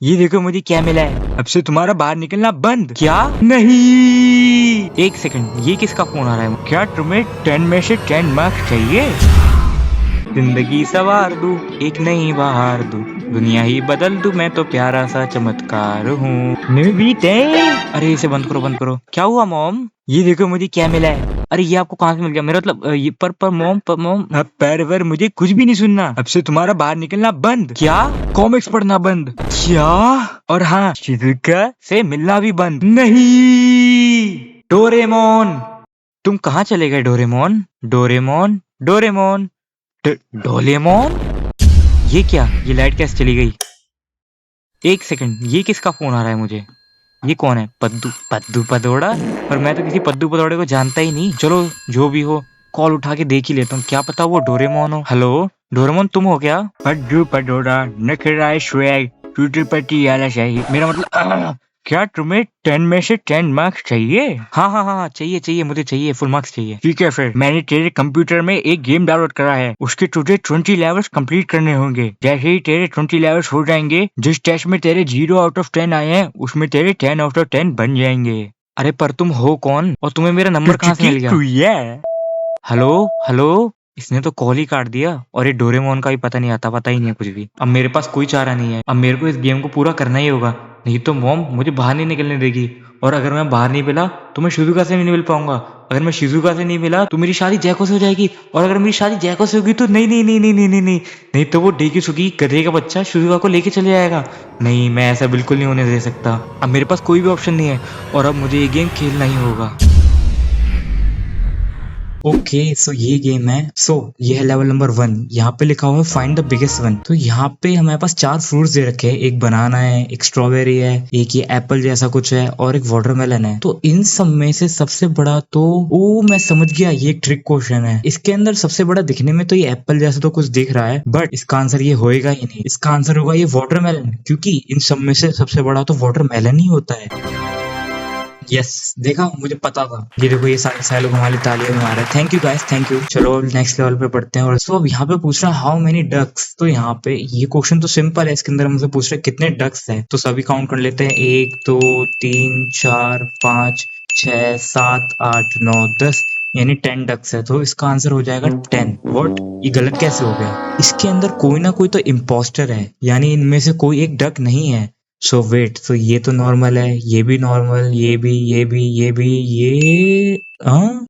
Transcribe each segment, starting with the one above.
ये देखो मुझे क्या मिला है। अब से तुम्हारा बाहर निकलना बंद। क्या? नहीं। एक सेकंड, ये किसका फोन आ रहा है? क्या तुम्हें 10 में से 10 मार्क्स चाहिए? जिंदगी सवार दूं, एक नई बहार दूं, दुनिया ही बदल दूं, मैं तो प्यारा सा चमत्कार हूँ। अरे इसे बंद करो बंद करो। क्या हुआ मॉम? ये देखो मुझे क्या मिला है। अरे ये आपको कहाँ से मिल गया? मेरा मतलब ये पर मॉम अब पर मुझे कुछ भी नहीं सुनना। अब से तुम्हारा बाहर निकलना बंद। क्या? कॉमिक्स पढ़ना बंद। क्या? और हाँ, शिजुका से मिलना भी बंद। नहीं। डोरेमोन, तुम कहाँ चले गए? Doraemon Doraemon Doraemon Doraemon. ये क्या? ये लाइट कैसे चली गई? एक सेकंड, ये किसका फोन आ रहा है मुझे? ये कौन है? पद्दू पद्दू पदोड़ा? और मैं तो किसी पद्दू पदोड़े को जानता ही नहीं। चलो जो भी हो, कॉल उठा के देख ही लेता हूँ, क्या पता वो डोरेमोन हो। हेलो डोरेमोन, तुम हो क्या? पद्दू पदोड़ा नखरा स्वैग टूटी पट्टी आला शाही, मेरा मतलब क्या तुम्हें 10 में से 10 मार्क्स चाहिए? हाँ हाँ हाँ चाहिए चाहिए, मुझे चाहिए, फुल मार्क्स चाहिए। ठीक है फिर, मैंने तेरे कंप्यूटर में एक गेम डाउनलोड करा है, उसके तुझे 20 लेवल्स कंप्लीट करने होंगे। जैसे ही तेरे 20 लेवल्स हो जाएंगे, जिस टेस्ट में तेरे 0 आउट ऑफ 10 आए हैं, उसमें तेरे 10 आउट ऑफ 10 बन जाएंगे। अरे पर तुम हो कौन और तुम्हें मेरा नंबर कहाँ से मिल गया? हेलो हेलो, इसने तो कॉल ही काट दिया। और ये डोरेमोन का भी पता नहीं आता, पता ही नहीं है कुछ भी। अब मेरे पास कोई चारा नहीं है, अब मेरे को इस गेम को पूरा करना ही होगा, नहीं तो मॉम मुझे बाहर नहीं निकलने देगी। और अगर मैं बाहर नहीं मिला तो मैं शिजुका से भी नहीं मिल पाऊंगा। अगर मैं शिजुका से नहीं मिला तो मेरी शादी जैको से हो जाएगी। और अगर मेरी शादी जैको से होगी तो नहीं नहीं नहीं नहीं नहीं नहीं नहीं नहीं तो वो डेकिसुगी गधे का बच्चा शिजुका को लेके चले जाएगा। नहीं, मैं ऐसा बिल्कुल नहीं होने दे सकता। अब मेरे पास कोई भी ऑप्शन नहीं है और अब मुझे ये गेम खेलना ही होगा। ओके सो ये गेम है। ये है लेवल नंबर 1। यहाँ पे लिखा हुआ है फाइंड द बिगेस्ट वन। तो यहाँ पे हमारे पास 4 फ्रूट्स दे रखे हैं, एक बनाना है, एक स्ट्रॉबेरी है, एक ये एप्पल जैसा कुछ है और एक वाटरमेलन है। तो इन सब में से सबसे बड़ा तो ओ मैं समझ गया, ये एक ट्रिक क्वेश्चन है। इसके अंदर सबसे बड़ा दिखने में तो ये एप्पल जैसा तो कुछ दिख रहा है, बट इसका आंसर ये होएगा ही नहीं। इसका आंसर होगा ये वाटरमेलन, क्योंकि इन सब में से सबसे बड़ा तो वाटरमेलन ही होता है। यस, देखा, मुझे पता था। ये देखो ये सारे लोग हमारी तालियां भी मार रहे हैं। Thank you guys, thank you. चलो नेक्स्ट लेवल पे पढ़ते हैं। और अब यहाँ पे पूछ रहा है हाउ मेनी डक्स। तो यहाँ पे ये क्वेश्चन तो सिंपल है, इसके अंदर हमसे पूछ रहे हैं कितने डक्स हैं। तो सभी काउंट कर लेते हैं, 1 2 3 4 5 6 7 8 9 10, यानी 10 डक्स है। तो इसका आंसर हो जाएगा 10। व्हाट, ये गलत कैसे हो गया? इसके अंदर कोई ना कोई तो इम्पोस्टर है, यानी इनमें से कोई एक डक नहीं है। सो वेट, तो ये तो नॉर्मल है, ये भी नॉर्मल, ये भी ये भी ये भी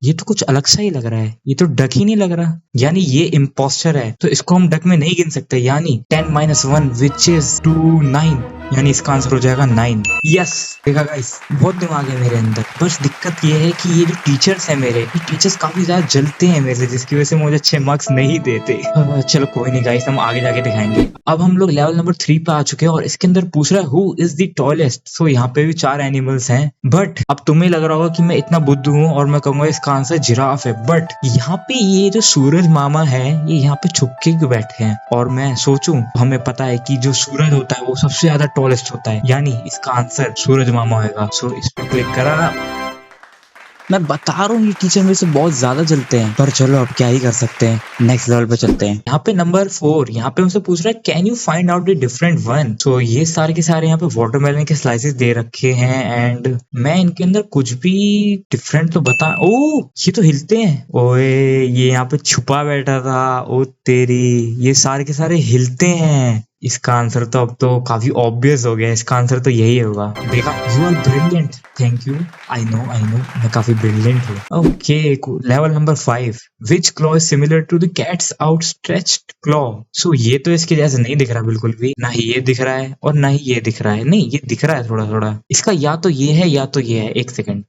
ये तो कुछ अलग सा ही लग रहा है, ये तो डक ही नहीं लग रहा, यानी ये इम्पोस्टर है। तो इसको हम डक में नहीं गिन सकते, यानी 10 - 1 विच इज 2 9, यानी इसका आंसर हो जाएगा 9। यस, देखा गाइस, बहुत दिमाग है मेरे अंदर। बस दिक्कत ये है कि ये जो टीचर्स है मेरे, ये टीचर्स काफी ज्यादा जलते हैं मेरे से, जिसकी वजह से मुझे अच्छे मार्क्स नहीं देते। चलो कोई नहीं गाइस, हम आगे जाके दिखाएंगे। अब हम लोग लेवल नंबर 3 पे आ चुके हैं और इसके अंदर पूछ रहा है हु इज द टॉलेस्ट। सो यहाँ पे भी 4 एनिमल्स हैं, बट अब तुम्हें लग रहा होगा कि मैं इतना बुद्धू हूँ और मैं कहूंगा इसका आंसर जिराफ है। बट यहाँ पे ये जो सूरज मामा है, ये यहाँ पे छुप के क्यों बैठे हैं? और मैं सोचूं, हमें पता है कि जो सूरज होता है वो सबसे ज्यादा टॉलेस्ट होता है, यानी इसका आंसर सूरज मामा होगा। सो इस पे क्लिक करा। मैं बता रहा हूँ ये टीचर मेरे से बहुत ज्यादा जलते हैं, पर चलो अब क्या ही कर सकते हैं, नेक्स्ट लेवल पे चलते हैं। यहाँ पे नंबर 4, यहाँ पे हमसे पूछ रहा है can you find out the different one. तो ये सारे के सारे यहाँ पे वाटरमेलन के स्लाइसेस दे रखे हैं एंड मैं इनके अंदर कुछ भी डिफरेंट तो बता। ओ ये तो हिलते हैं, ओए ये यहाँ पे छुपा बैठा था, ओ तेरी, ये सारे के सारे हिलते हैं। इसका आंसर तो अब तो काफी ऑब्वियस हो गया, इसका आंसर तो यही होगा। देखा, you are brilliant, thank you. I know मैं काफी ब्रिलियंट हूँ। Okay, level number 5, which claw is similar to the cat's outstretched claw. So ये तो इसके जैसे नहीं दिख रहा बिल्कुल भी, ना ही ये दिख रहा है और ना ही ये दिख रहा है। नहीं, ये दिख रहा है थोड़ा थोड़ा। इसका या तो ये है या तो ये है। एक सेकंड,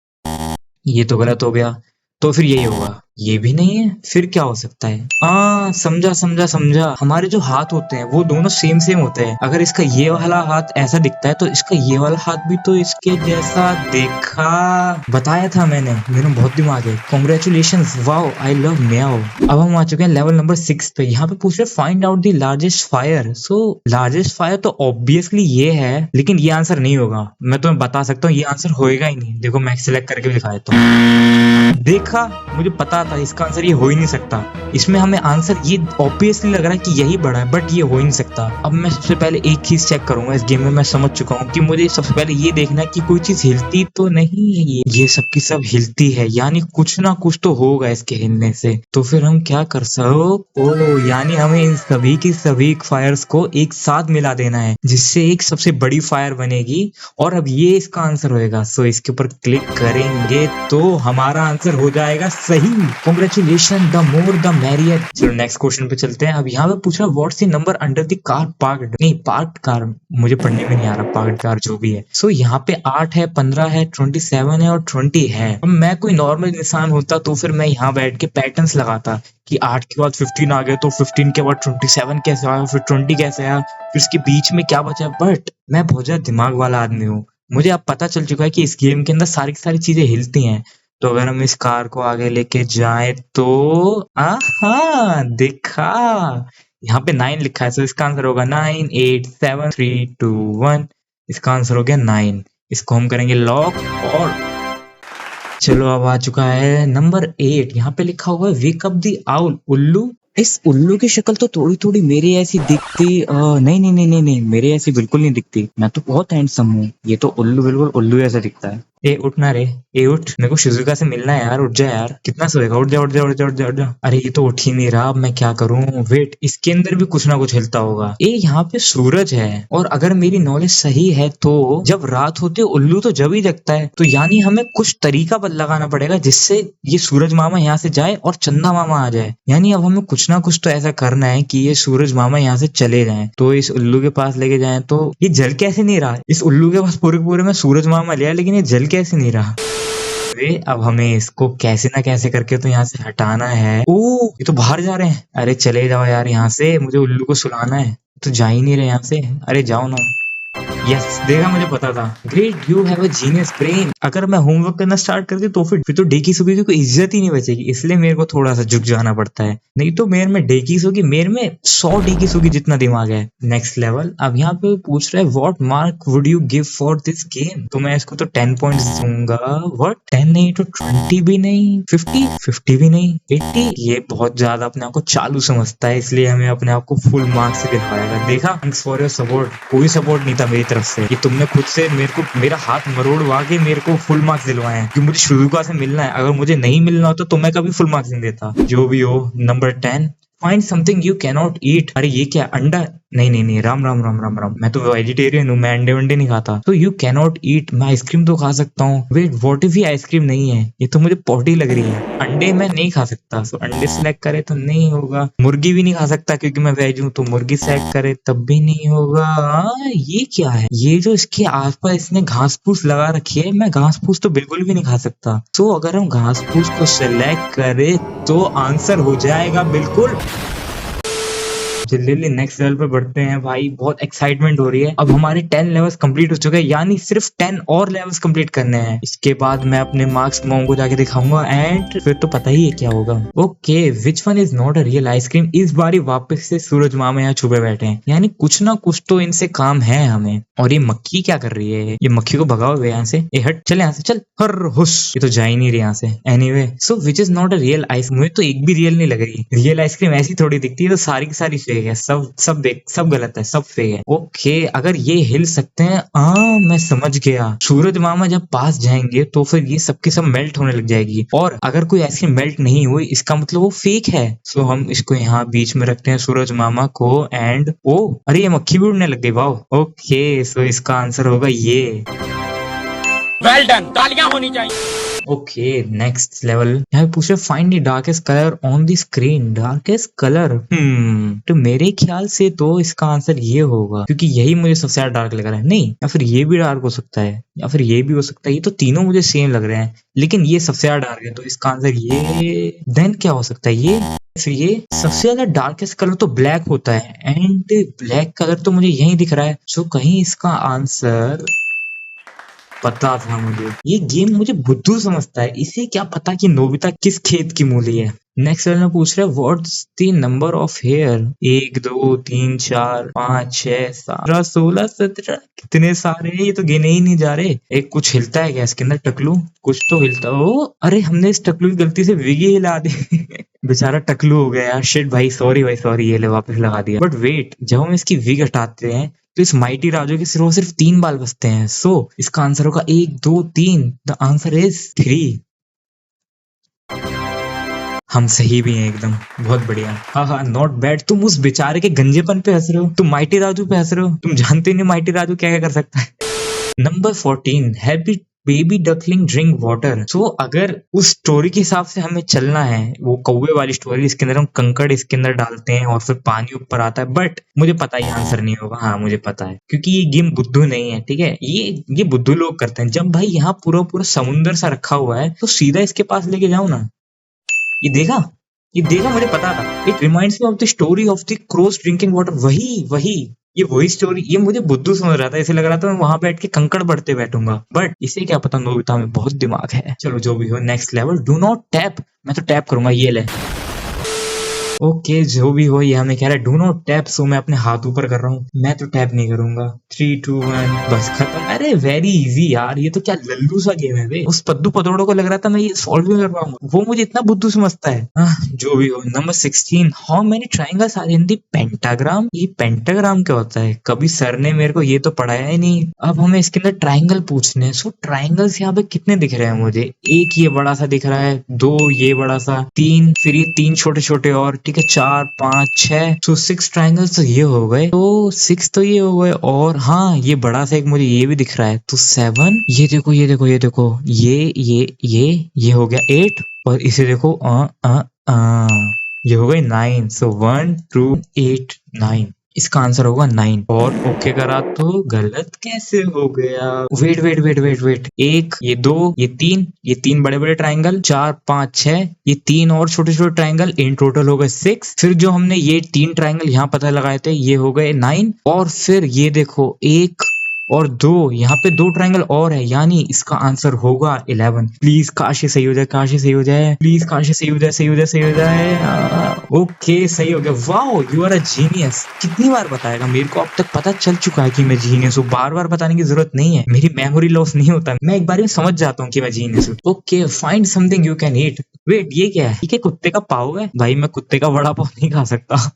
ये तो गलत हो गया, तो फिर यही होगा। ये भी नहीं है, फिर क्या हो सकता है? समझा समझा समझा, हमारे जो हाथ होते हैं वो दोनों सेम सेम होते हैं। अगर इसका ये वाला हाथ ऐसा दिखता है तो इसका ये वाला हाथ भी तो इसके जैसा देखा। बताया था मैंने, मेरा बहुत दिमाग है। कॉन्ग्रेचुलेशंस, वाओ, आई लव म्याओ। अब हम आ चुके हैं लेवल नंबर 6 पे। यहाँ पे पूछ रहे find out the largest fire. So largest fire तो ऑब्वियसली ये है, लेकिन ये आंसर नहीं होगा। मैं तुम्हें बता सकता हूँ ये आंसर होएगा ही नहीं। देखो मैं सिलेक्ट करके भी दिखा देता हूँ। देखा, मुझे पता था इसका आंसर ये हो ही नहीं सकता। इसमें हमें आंसर ये ऑब्वियसली लग रहा है कि यही बड़ा है, बट ये हो ही नहीं सकता। अब मैं सबसे पहले एक चीज चेक करूंगा इस गेम में। मैं समझ चुका हूँ कि मुझे सबसे पहले ये देखना है कि कोई चीज हिलती तो नहीं है। ये सब की सब हिलती है, यानी कुछ ना कुछ तो होगा इसके हिलने से। तो फिर हम क्या कर सकते, ओ यानी हमें इन सभी की सभी फायर्स को एक साथ मिला देना है, जिससे एक सबसे बड़ी फायर बनेगी और अब ये इसका आंसर होएगा। सो इसके ऊपर क्लिक करेंगे तो हमारा आंसर हो जाएगा सही। Congratulation, the more the merrier. चलो नेक्स्ट क्वेश्चन पे चलते हैं। अब यहाँ पे पूछ रहा है what's the number under the car parked, नहीं पार्क्ड कार मुझे पढ़ने में नहीं आ रहा, पार्क्ड कार जो भी है। सो यहाँ पे 8 है, 15 है, 27 है और 20 है। अब मैं कोई नॉर्मल इंसान होता तो फिर मैं यहाँ बैठ के पैटर्न्स लगाता कि 8 के बाद 15 आ गए तो 15 के बाद 27 कैसे आया, फिर 20 कैसे आया, फिर इसके बीच में क्या बचा। बट मैं बहुत ज्यादा दिमाग वाला आदमी हूँ, मुझे अब पता चल चुका है कि इस गेम के अंदर सारी की सारी चीजें हिलती हैं। तो अगर हम इस कार को आगे लेके जाएं तो आहा देखा, यहाँ पे 9 लिखा है। तो इसका आंसर होगा 9 8 7 3 2 1। इसका आंसर हो गया 9। इसको हम करेंगे लॉक और चलो अब आ चुका है नंबर 8। यहाँ पे लिखा हुआ है वेक अप द आउल, उल्लू। इस उल्लू की शक्ल तो थोड़ी थोड़ी मेरी ऐसी दिखती, नहीं नहीं नहीं नहीं नहीं, मेरे ऐसी बिल्कुल नहीं दिखती। मैं तो बहुत हैंडसम हूँ, ये तो उल्लू बिल्कुल उल्लू ऐसा दिखता है। ए उठना रे, ए उठ, मेरे को शिजुका से मिलना है यार, उठ जा यार, कितना सोएगा, उठ जा उठ जा उठ जा उठ जा उठ जा। अरे ये तो उठ ही नहीं रहा, अब मैं क्या करूं। वेट, इसके अंदर भी कुछ ना कुछ हिलता होगा। ए यहाँ पे सूरज है, और अगर मेरी नॉलेज सही है तो जब रात होती है उल्लू तो जब ही जगता है। तो यानी हमें कुछ तरीका बदल लगाना पड़ेगा जिससे ये सूरज मामा यहाँ से जाए और चंदा मामा आ जाए। यानी अब हमें कुछ ना कुछ तो ऐसा करना है कि ये सूरज मामा यहाँ से चले जाएं। तो इस उल्लू के पास लेके जाएं। तो ये जल कैसे नहीं रहा, इस उल्लू के पास पूरे पूरे में सूरज मामा लिया लेकिन ये जल कैसे नहीं रहा। अब हमें इसको कैसे ना कैसे करके तो यहाँ से हटाना है। ओ ये तो बाहर जा रहे हैं, अरे चले जाओ यार यहाँ से, मुझे उल्लू को सुलाना है। तो जा ही नहीं रहे यहाँ से, अरे जाओ ना। यस देखा, मुझे पता था। Great, you have a genius brain. अगर मैं होमवर्क करना स्टार्ट कर दी तो फिर तो डेकी सुगी की कोई इज्जत ही नहीं बचेगी, इसलिए मेरे को थोड़ा सा झुक जाना पड़ता है। नहीं तो मेरे में डेकी सुगी, मेरे में 100 डेकी सुगी जितना दिमाग है। Next level. अब यहाँ पे पूछ रहा है what Mark Wood you give for this game. तो मैं इसको तो 10 पॉइंट्स दूंगा। व्हाट 10 नहीं तो 20 भी नहीं, 50 भी नहीं, 80। ये बहुत ज्यादा अपने आप को चालू समझता है, इसलिए हमें अपने आप को फुल मार्क्स से दिलवाएगा। देखा, थैंक्स फॉर योर सपोर्ट। कोई सपोर्ट नहीं था मेरी तरफ से, ये तुमने खुद से मेरा हाथ मरोड़वा के मेरे को फुल मार्क्स दिलवाए हैं कि मुझे शिजुका से मिलना है। अगर मुझे नहीं मिलना होता तो मैं कभी फुल मार्क्स नहीं देता। जो भी हो। Number 10, find something you cannot eat. अरे ये क्या, अंडा? नहीं नहीं नहीं, राम राम राम राम राम, मैं तो वेजिटेरियन हूँ, मैं अंडे वंडे नहीं खाता। तो यू कैनॉट ईट, मैं आइसक्रीम तो खा सकता हूँ। वेट, व्हाट इफ ये आइसक्रीम नहीं है, ये तो मुझे पॉटी लग रही है। अंडे मैं नहीं खा सकता, तो अंडे सिलेक्ट करे तो नहीं होगा। मुर्गी भी नहीं खा सकता क्योंकि मैं वेज हूँ, तो मुर्गी सिलेक्ट करे तब भी नहीं होगा। ये क्या है, ये जो इसके आसपास इसने घास फूस लगा रखी है, मैं घास फूस तो बिल्कुल भी नहीं खा सकता। तो अगर हम घास फूस को सिलेक्ट करें तो आंसर हो जाएगा बिल्कुल। जल्दी नेक्स्ट लेवल पे बढ़ते हैं भाई, बहुत एक्साइटमेंट हो रही है। अब हमारे 10 लेवल्स कंप्लीट हो चुके हैं, यानी सिर्फ 10 और लेवल्स कंप्लीट करने हैं। इसके बाद मैं अपने मार्क्स मोम को जाके दिखाऊंगा एंड फिर तो पता ही है क्या होगा। Okay, which one is not a real ice cream. इस बारी वापस से सूरज मामा यहाँ छुपे बैठे हैं, यानी कुछ ना कुछ तो इनसे काम है हमें। और ये मक्खी क्या कर रही है, ये मक्खी को भगाओ यहाँ से, ये हट, चल यहाँ से चल, हर हुश। ये तो जा ही नहीं रही यहाँ से। Anyway, so which is not a real ice, मुझे तो एक भी रियल नहीं लग रही। रियल आइसक्रीम ऐसी थोड़ी दिखती है, तो सारी की सारी फेक है, सब गलत है, सब फेक है। ओके, अगर ये हिल सकते हैं, मैं समझ गया। सूरज मामा जब पास जाएंगे तो फिर ये सबके सब मेल्ट होने लग जाएगी, और अगर कोई आइसक्रीम मेल्ट नहीं हुई इसका मतलब वो फेक है। सो हम इसको यहाँ बीच में रखते हैं सूरज मामा को एंड ओ अरे ये मक्खी भी उड़ने लग गई, वाह। ओके, सो इसका आंसर होगा ये। वेल डन, तालियां होनी चाहिए। Okay, next level. यहाँ पे पूछ रहे find the darkest colour on the screen. Darkest colour, तो मेरे ख्याल से तो इसका आंसर ये होगा, क्योंकि यही मुझे सबसे ज्यादा डार्क लग रहा है। नहीं, या फिर ये भी डार्क हो सकता है, या फिर ये भी हो सकता है। ये तो तीनों मुझे सेम लग रहे हैं, लेकिन ये सबसे ज्यादा डार्क है, तो इसका आंसर ये। देन क्या हो सकता है ये, फिर ये सबसे ज्यादा डार्केस्ट कलर तो ब्लैक होता है, एंड ब्लैक कलर तो मुझे यही दिख रहा है। सो कहीं इसका आंसर, पता था मुझे, ये गेम मुझे बुद्धू समझता है, इसे क्या पता कि नोबिता किस खेत की मूली है। नेक्स्ट लेवल में पूछ रहे हैं what's the number of hair. 1 2 3 4 5 6 17 16 17 कितने सारे हैं, ये तो गिने ही नहीं जा रहे। एक कुछ हिलता है क्या इसके अंदर? टकलू कुछ तो हिलता। ओ अरे हमने इस टकलू की गलती से विगी हिला दी। बेचारा टकलू हो गया यार। शिट भाई भाई सॉरी, ये ले वापस लगा दिया। बट वेट, जब हम इसकी विग हटाते हैं तो इस माइटी राजू के सिरों सिर्फ 3 बाल बचते हैं। सो इसका आंसर होगा 1 2 3। The answer is 3। हम सही भी हैं एकदम, बहुत बढ़िया। हाँ नॉट बैड। तुम उस बेचारे के गंजेपन पे हंस रहे हो, तुम माइटी राजू पे हंस रहे हो, तुम जानते नहीं माइटी राजू क्या क्या कर सकता है। Number 14, happy baby duckling drink water. So अगर उस स्टोरी के हिसाब से हमें चलना है, वो कौवे वाली स्टोरी, इसके अंदर हम कंकड़ इसके अंदर डालते हैं और फिर पानी ऊपर आता है। बट मुझे पता है आंसर नहीं होगा। हाँ मुझे पता है, क्योंकि ये गेम बुद्धू नहीं है, ठीक है। ये बुद्धू लोग करते हैं। जब भाई यहाँ पूरा पूरा समुंदर सा रखा हुआ है तो सीधा इसके पास लेके जाओ ना। ये देखा, मुझे पता था। It reminds me of the story of the cross drinking water. वही स्टोरी। ये मुझे बुद्धू समझ रहा था, ऐसे लग रहा था मैं वहां बैठ के कंकड़ बढ़ते बैठूंगा। बट इसे क्या पता नोबिता में बहुत दिमाग है। चलो जो भी हो, next level. Do not tap. मैं तो टैप करूंगा, ये ले। ओके जो भी हो, ये हमें कह रहा है डू नॉट टैप। सो मैं अपने हाथ ऊपर कर रहा हूँ, मैं तो टैप नहीं करूंगा। 3 2 1 बस खत्म। अरे वेरी इजी यार, ये तो क्या लल्लू सा गेम है बे। उस पद्दू पतोड़ों को लग रहा था मैं ये सॉल्व भी कर पाऊंगा, वो मुझे इतना बुद्धू समझता है। जो भी हो। Number 16, how many triangles are in the pentagram. ये पेंटाग्राम क्या होता है? कभी सर ने मेरे को ये तो पढ़ाया ही नहीं। अब हमें इसके अंदर ट्राइंगल पूछने हैं। सो ट्राइंगल्स यहाँ पे कितने दिख रहे हैं मुझे? एक ये बड़ा सा दिख रहा है, 2 ये बड़ा सा, 3 फिर ये 3 छोटे छोटे और, ठीक है 4 5 6। तो 6 ट्राइंगल्स तो ये हो गए। तो 6 तो ये हो गए, और हाँ ये बड़ा सा एक मुझे ये भी दिख रहा है, तो 7। ये देखो ये हो गया 8। और इसे देखो ये हो गए 9। सो 1 2 8 9। इसका आंसर होगा 9। और ओके करा तो गलत कैसे हो गया? वेट। एक, ये 2, ये तीन बड़े बड़े ट्राइंगल, 4 5 6, ये 3 और छोटे छोटे ट्राइंगल, इन टोटल हो गए 6। फिर जो हमने ये 3 ट्राइंगल यहाँ पता लगाए थे, ये हो गए 9। और फिर ये देखो 1 और 2, यहाँ पे 2 ट्राइंगल और है, यानी इसका आंसर होगा 11। प्लीज काश ये सही हो जाए, प्लीज काश ये सही हो जाए। ओके सही हो गया। Wow you are a genius. कितनी बार बताएगा? मेरे को अब तक पता चल चुका है कि मैं जीनियस हूँ, बार बार बताने की जरूरत नहीं है। मेरी मेमोरी लॉस नहीं होता, मैं एक बार में समझ जाता हूँ कि मैं जीनियस हूँ। Okay find something you can eat. Wait ये क्या है? ठीक है कुत्ते का पाव है भाई, मैं कुत्ते का वड़ा पाव नहीं खा सकता।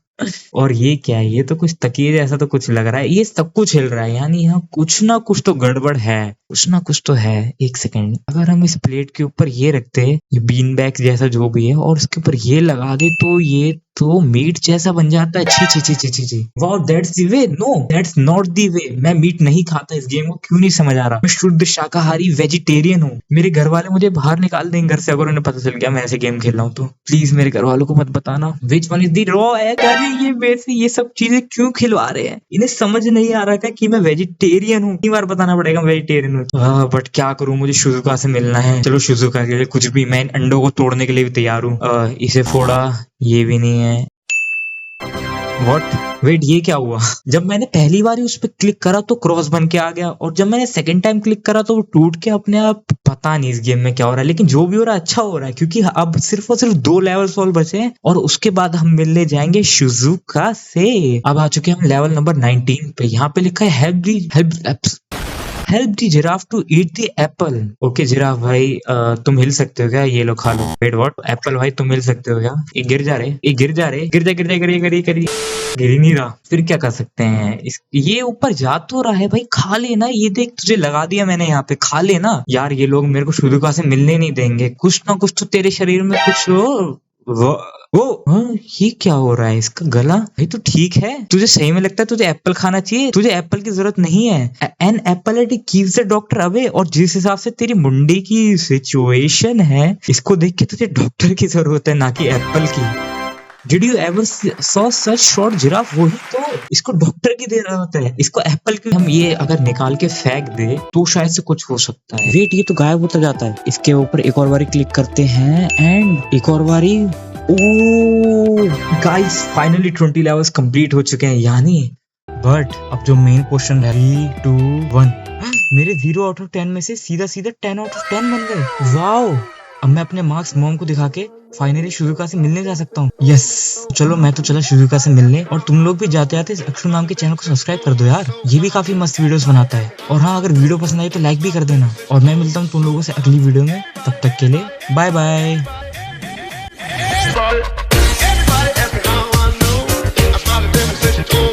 और ये क्या है? ये तो कुछ तकिए जैसा तो कुछ लग रहा है। ये सब कुछ हिल रहा है, यानी यहाँ कुछ ना कुछ तो गड़बड़ है, कुछ ना कुछ तो है। एक सेकेंड, अगर हम इस प्लेट के ऊपर ये रखते, ये बीन बैग जैसा जो भी है, और उसके ऊपर ये लगा दे, तो ये तो मीट जैसा बन जाता है। छी। Wow that's the way. No that's not the way. मैं मीट नहीं खाता। इस गेम को क्यों नहीं समझ आ रहा? मैं शुद्ध शाकाहारी वेजिटेरियन हूँ। मेरे घर वाले मुझे बाहर निकाल देंगे घर से अगर उन्हें पता चल गया मैं ऐसे गेम खेल रहा हूँ तो। प्लीज मेरे घर वालों को मत बताना। Which one is the raw egg. अरे ये वैसे ये सब चीजें क्यों खिलवा रहे हैं? इन्हें समझ नहीं आ रहा था कि मैं वेजिटेरियन हूँ। बार बताना पड़ेगा वेजिटेरियन हूँ। बट क्या करूँ, मुझे शिजुका से मिलना है। चलो शिजुका के लिए कुछ भी, मैं इन अंडों को तोड़ने के लिए भी तैयार हूँ। इसे फोड़ा, ये भी नहीं है। व्हाट? वेट ये क्या हुआ? जब मैंने पहली बार उस पर क्लिक करा तो क्रॉस बन के आ गया, और जब मैंने सेकंड टाइम क्लिक करा तो वो टूट के अपने आप। पता नहीं इस गेम में क्या हो रहा है, लेकिन जो भी हो रहा है अच्छा हो रहा है, क्योंकि अब सिर्फ और सिर्फ 2 लेवल सॉल्व बचे हैं और उसके बाद हम मिलने जाएंगे शिजुका से। अब आ चुके हम लेवल नंबर 19 पे। यहाँ पे लिखा है help the giraffe to eat the apple. Okay giraffe भाई तुम हिल सकते हो क्या? ये लो खा लो। Wait what? एप्पल भाई तुम हिल सकते हो क्या? ये गिर जा गिर ही नहीं रहा। फिर क्या कर सकते हैं? ये ऊपर जा तो रहा है भाई, खा लेना। ये देख तुझे लगा दिया मैंने यहाँ पे, खा लेना यार। ये लोग मेरे को शिजुका से मिलने नहीं देंगे। कुछ ना कुछ तो तेरे शरीर में कुछ हो। ये क्या हो रहा है? इसका गला भाई तो ठीक है। तुझे सही में लगता है तुझे एप्पल खाना चाहिए? तुझे एप्पल की जरूरत नहीं है। An apple keeps the doctor away. और जिस हिसाब से तेरी मुंडी की सिचुएशन है, इसको देख के तुझे डॉक्टर की जरूरत है, ना कि एप्पल की। Did you ever saw such short giraffe? वही तो, इसको डॉक्टर की जरूरत है, इसको एप्पल की। हम ये अगर निकाल के फेंक दे तो शायद से कुछ हो सकता है। वेट ये तो गायब होता जाता है। इसके ऊपर एक और बारी क्लिक करते हैं, एंड एक और बारी। गाइस फाइनली 20 लेवल्स कंप्लीट हो चुके हैं, यानी। बट अब जो मेन क्वेश्चन है, 3 2 1। मेरे 0 आउट ऑफ 10 में से सीधा 10 आउट ऑफ 10 बन गए। वाओ अब मैं अपने मार्क्स मॉम को दिखा के फाइनली शिजुका से मिलने जा सकता हूँ। यस, चलो मैं तो चला शिजुका से मिलने, और तुम लोग भी जाते आते इस अक्षु नाम के चैनल को सब्सक्राइब कर दो यार, ये भी काफी मस्त वीडियोस बनाता है। और हाँ, अगर वीडियो पसंद आई तो लाइक भी कर देना, और मैं मिलता हूँ तुम लोगों से अगली वीडियो में, तब तक के लिए बाय बाय।